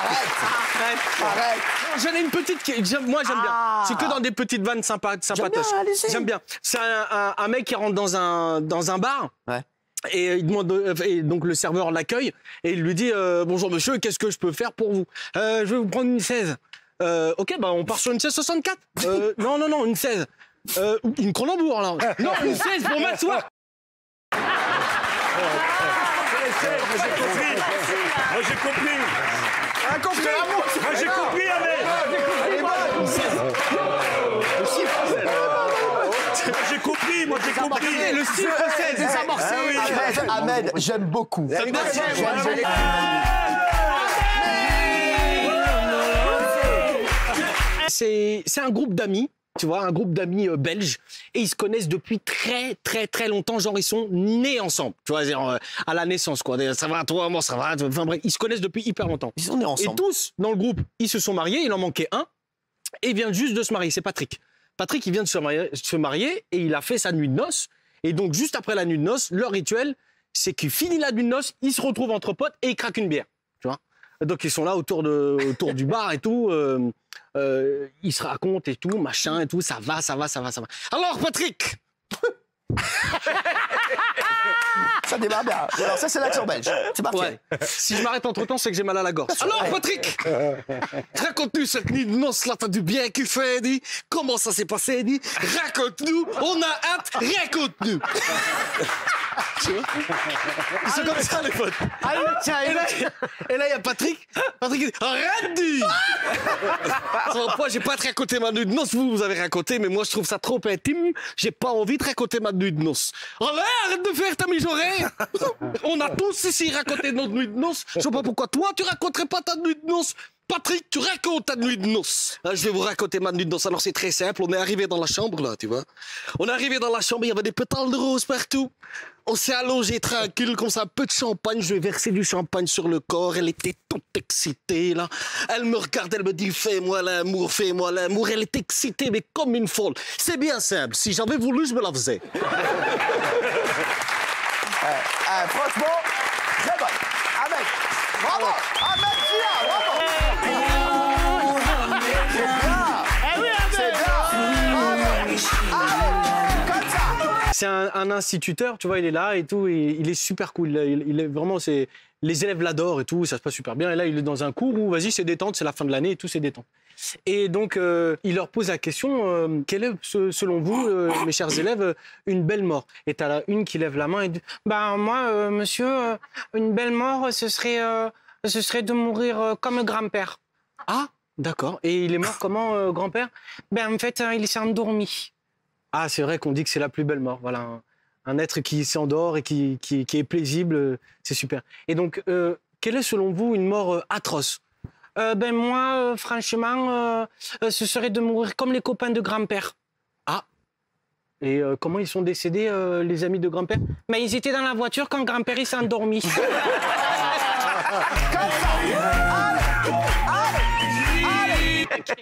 Arrête. J'en ai une petite moi j'aime bien. C'est que dans des petites vannes sympatoches. J'aime bien. C'est un mec qui rentre dans un bar. Ouais. Et il demande, et donc le serveur l'accueille et il lui dit bonjour monsieur, qu'est-ce que je peux faire pour vous? Je vais vous prendre une 16. Ok, bah on part sur une 16 64. Non, une 16. Une Cronenbourg alors. Non, une 16 pour m'asseoir. Moi j'ai compris. Moi j'ai compris, Ahmed. J'ai compris, moi j'ai compris. Le chiffre 16, c'est amorcé. Ahmed, j'aime beaucoup. C'est un groupe d'amis, tu vois, un groupe d'amis belges, et ils se connaissent depuis très longtemps, genre ils sont nés ensemble, tu vois, genre, à la naissance, quoi. Ça va, toi, moi, ça va, enfin bref, ils se connaissent depuis hyper longtemps. Ils sont nés ensemble. Et tous, dans le groupe, ils se sont mariés, il en manquait un, et il vient juste de se marier, c'est Patrick. Patrick, il vient de se marier, et il a fait sa nuit de noces, et donc juste après la nuit de noces, leur rituel, c'est qu'il finit la nuit de noces, ils se retrouvent entre potes, et ils craquent une bière, tu vois. Donc ils sont là autour du bar et tout, ils se racontent et tout, machin et tout, ça va. Alors Patrick. Ça démarre bien. Alors ça, c'est l'accent belge. C'est parti. Ouais. Si je m'arrête entre-temps, c'est que j'ai mal à la gorge. Alors Patrick, raconte-nous cette nuit de noces là, t'as du bien kiffé, dit. Comment ça s'est passé, dit. Raconte-nous, on a hâte, raconte-nous. Tu vois, ils sont comme ça les potes. Et là il y a Patrick. Patrick dit arrête dit. Moi j'ai pas te raconté ma nuit de noces, vous avez raconté, mais moi je trouve ça trop intime. J'ai pas envie de raconter ma nuit de noces. Allez, arrête de faire ta mijaurée. On a tous ici raconté notre nuit de noces. Je sais pas pourquoi toi tu raconterais pas ta nuit de noces. Patrick, tu racontes ta nuit de noces. Je vais vous raconter ma nuit de noces. Alors c'est très simple, on est arrivé dans la chambre là, tu vois. On est arrivé dans la chambre, il y avait des pétales de rose partout. On s'est allongé tranquille, comme ça, un peu de champagne. Je lui ai versé du champagne sur le corps. Elle était toute excitée, là. Elle me regarde, elle me dit, fais-moi l'amour, fais-moi l'amour. Elle est excitée, mais comme une folle. C'est bien simple. Si j'avais voulu, je me la faisais. Franchement, très bonne. Ahmed, bravo. Ahmed Sia, bravo. C'est un instituteur, tu vois, il est là et tout, et il est super cool. Il est vraiment, les élèves l'adorent et tout, ça se passe super bien. Et là, il est dans un cours où, vas-y, c'est détente, c'est la fin de l'année et tout, c'est détente. Et donc, il leur pose la question, quelle est, selon vous, mes chers élèves, une belle mort? Et t'as là une qui lève la main et dit, bah moi, monsieur, une belle mort, ce serait de mourir comme grand-père. Ah, d'accord. Et il est mort comment, grand-père? Ben en fait, il s'est endormi. Ah, c'est vrai qu'on dit que c'est la plus belle mort. Voilà, un être qui s'endort et qui est paisible, c'est super. Et donc, quelle est selon vous une mort atroce? Ben moi, franchement, ce serait de mourir comme les copains de grand-père. Ah. Et comment ils sont décédés, les amis de grand-père? Ben ils étaient dans la voiture quand grand-père il s'est endormi.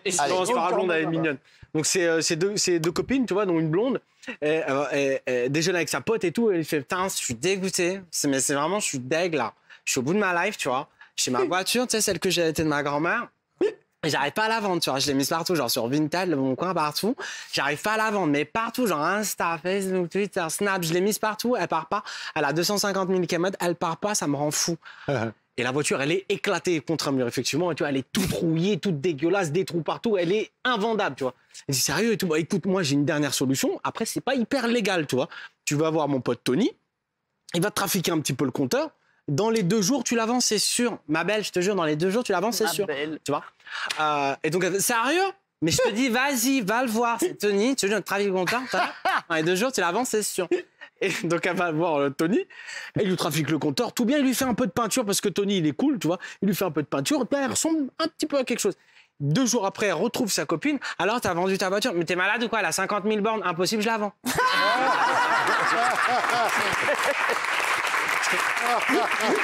Et c'est Laurence Parablonde, elle est mignonne. Donc c'est deux copines, tu vois, dont une blonde, elle déjeune avec sa pote et tout, et elle fait putain, je suis dégoûté, mais c'est vraiment, je suis deg là, je suis au bout de ma life, tu vois, j'ai ma voiture, tu sais, celle que j'ai héritée de ma grand-mère, et j'arrive pas à la vendre, tu vois, je l'ai mise partout, genre sur Vinted, le Bon Coin, partout, j'arrive pas à la vendre, mais partout, genre Insta, Facebook, Twitter, Snap, je l'ai mise partout, elle part pas, elle a 250 000 km, elle part pas, ça me rend fou. Et la voiture, elle est éclatée contre un mur, effectivement. Et tu vois, elle est toute rouillée, toute dégueulasse, des trous partout. Elle est invendable, tu vois. Elle dit, sérieux et tout. Bah, écoute, moi, j'ai une dernière solution. Après, c'est pas hyper légal, tu vois. Tu vas voir mon pote Tony. Il va te trafiquer un petit peu le compteur. Dans les 2 jours, tu l'avances, c'est sûr. Ma belle, je te jure, dans les 2 jours, tu l'avances, c'est sûr. Belle. Tu vois. Et donc, elle fait, sérieux? Mais je te dis, vas-y, va le voir. C'est Tony. Tu veux notre trafic le compteur? Dans les 2 jours, tu l'avances, c'est sûr. Et donc, elle va voir Tony, et il lui trafique le compteur, tout bien, il lui fait un peu de peinture, parce que Tony, il est cool, tu vois, il lui fait un peu de peinture, et puis elle ressemble un petit peu à quelque chose. 2 jours après, elle retrouve sa copine, alors t'as vendu ta voiture, mais t'es malade ou quoi, elle a 50 000 bornes, impossible, je la vends.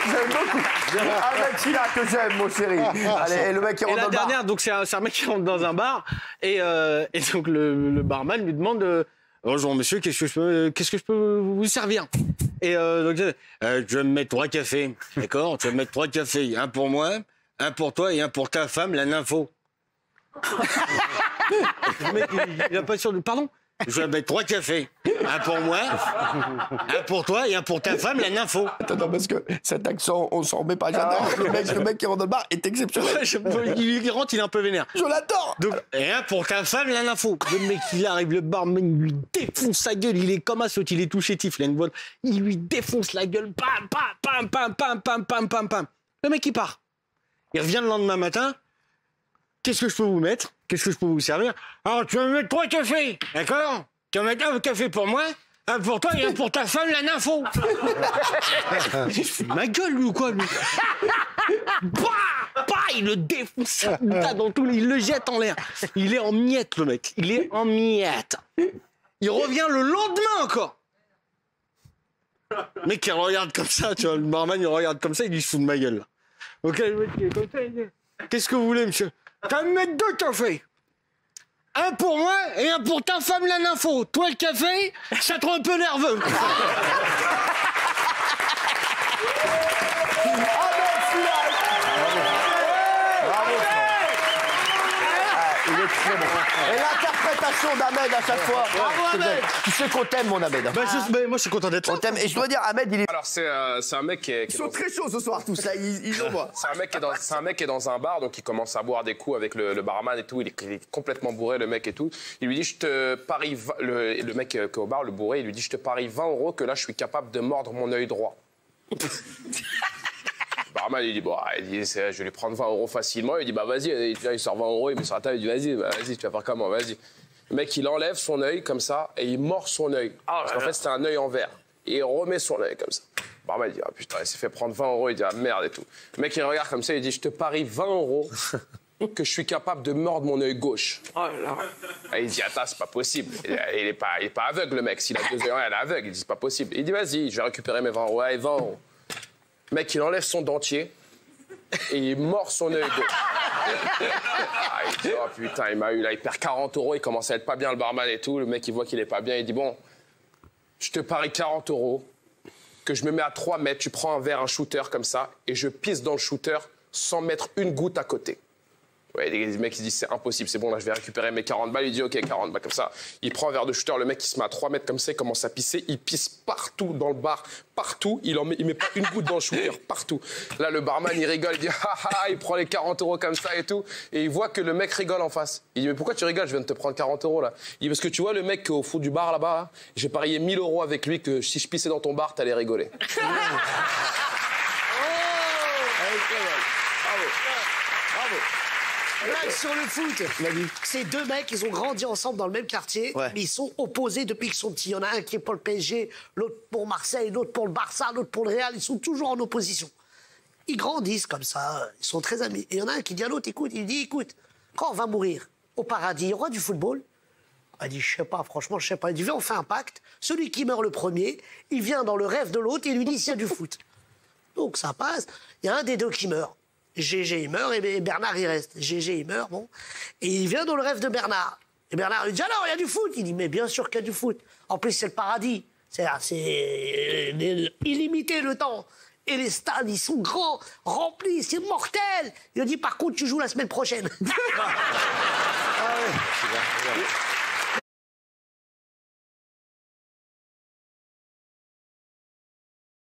J'aime beaucoup. Ahmed Sia que j'aime, mon chéri. Allez, et le mec qui rentre dans le bar. Et la dernière, donc c'est un mec qui rentre dans un bar, et donc le barman lui demande... bonjour monsieur, qu'est-ce que je peux vous servir? Et donc, je vais me mettre 3 cafés, d'accord? Tu vas me mettre 3 cafés, un pour moi, Un pour toi et un pour ta femme, la nympho. Le mec, il a pas sûr de... Pardon? Je vais mettre 3 cafés. Un pour moi, un pour toi et un pour ta femme, la nympho. Attends, parce que cet accent, on s'en remet pas. J'adore. Le mec qui rentre dans le bar est exceptionnel. Il rentre, il est un peu vénère. Je l'adore. Donc, et un pour ta femme, la nympho. Le mec, il arrive, le barman, il lui défonce sa gueule. Il est comme un saut, il est tout chétif, il a une voix. Il lui défonce la gueule. Pam, pam, pam, pam, pam, pam, pam, pam. Le mec, il part. Il revient le lendemain matin. Qu'est-ce que je peux vous mettre? Qu'est-ce que je peux vous servir? Alors, tu vas me mettre 3 cafés, d'accord? Tu vas mettre un café pour moi, un pour toi et un pour ta femme, la nympho. Ma gueule, lui, ou quoi, lui? Bah, il le défonce dans tout, il le jette en l'air. Il est en miettes, le mec. Il est en miettes. Il revient le lendemain encore. Le mec, il regarde comme ça, tu vois, le barman, il regarde comme ça, il dit, se fout de ma gueule. Ok, le mec, il est comme ça, il dit, qu'est-ce que vous voulez, monsieur? Tu vas me mettre 2 cafés. Un pour moi et un pour ta femme, la nympho. Toi, le café, ça te rend un peu nerveux. Il est très bon. Et l'interprétation d'Ahmed à chaque fois. Bravo, Ahmed. Tu sais qu'on t'aime, mon Ahmed. Bah, moi, je suis content d'être là. On t'aime. Et je dois dire, Ahmed, il est... Alors c'est un mec qui est Ils sont très chauds ce soir, tous là. Ils envoient. c'est un mec qui est dans un bar, donc il commence à boire des coups avec le barman et tout. Il est complètement bourré, le mec et tout. Il lui dit, je te parie... Le mec qui est au bar, le bourré, il lui dit, je te parie 20 € que là, je suis capable de mordre mon œil droit. Le barman, il dit, bon, je vais lui prendre 20 € facilement. Il dit, bah vas-y, il sort 20 €, il met sur la table, il dit, vas-y, tu vas faire comment, vas-y. Le mec, il enlève son œil comme ça et il mord son œil. Parce qu'en fait, c'était un œil en verre. Et il remet son œil comme ça. Le barman, il dit, ah putain, il s'est fait prendre 20 €, il dit, ah merde et tout. Le mec, il regarde comme ça, il dit, je te parie 20 € que je suis capable de mordre mon œil gauche. Oh là là. Et il dit, attends, c'est pas possible. Il est pas aveugle, le mec. S'il a 2 œils, il est aveugle. Il dit, c'est pas possible. Il dit, vas-y, je vais récupérer mes 20 €. Allez, 20 €. Le mec, il enlève son dentier et il mord son œil gauche. Ah, il dit, oh putain, il m'a eu là, il perd 40 €, il commence à être pas bien, le barman et tout. Le mec, il voit qu'il est pas bien, il dit, bon, je te parie 40 € que je me mets à 3 mètres, tu prends un verre, un shooter comme ça, et je pisse dans le shooter sans mettre une goutte à côté. Ouais, les mecs, ils disent, c'est impossible, c'est bon, là, je vais récupérer mes 40 balles. Il dit, OK, 40 balles, comme ça. Il prend un verre de shooter, le mec, il se met à 3 mètres comme ça, il commence à pisser. Il pisse partout dans le bar, partout. Il met pas une goutte dans le shooter, partout. Là, le barman, il rigole, il dit, il prend les 40 € comme ça et tout. Et il voit que le mec rigole en face. Il dit, mais pourquoi tu rigoles? Je viens de te prendre 40 € là. Il dit, parce que tu vois, le mec au fond du bar là-bas, là, j'ai parié 1000 € avec lui que si je pissais dans ton bar, t'allais rigoler. Blague sur le foot. Ces 2 mecs, ils ont grandi ensemble dans le même quartier, mais ils sont opposés depuis qu'ils sont petits. Il y en a un qui est pour le PSG, l'autre pour Marseille, l'autre pour le Barça, l'autre pour le Real. Ils sont toujours en opposition. Ils grandissent comme ça, ils sont très amis. Et il y en a un qui dit à l'autre, écoute, il dit, écoute, quand on va mourir au paradis, il y aura du football? Il dit, je sais pas, franchement, je sais pas. Il dit, viens, on fait un pacte. Celui qui meurt le premier, il vient dans le rêve de l'autre et il lui dit s'il y a du foot. Donc ça passe. Il y a un des 2 qui meurt. Gégé, il meurt et Bernard, il reste. Gégé, il meurt, bon. Et il vient dans le rêve de Bernard. Et Bernard lui dit, alors, il y a du foot. Il dit, mais bien sûr qu'il y a du foot. En plus, c'est le paradis. C'est illimité le temps. Et les stades, ils sont grands, remplis, c'est mortel. Il lui dit, par contre, tu joues la semaine prochaine. Ah ouais.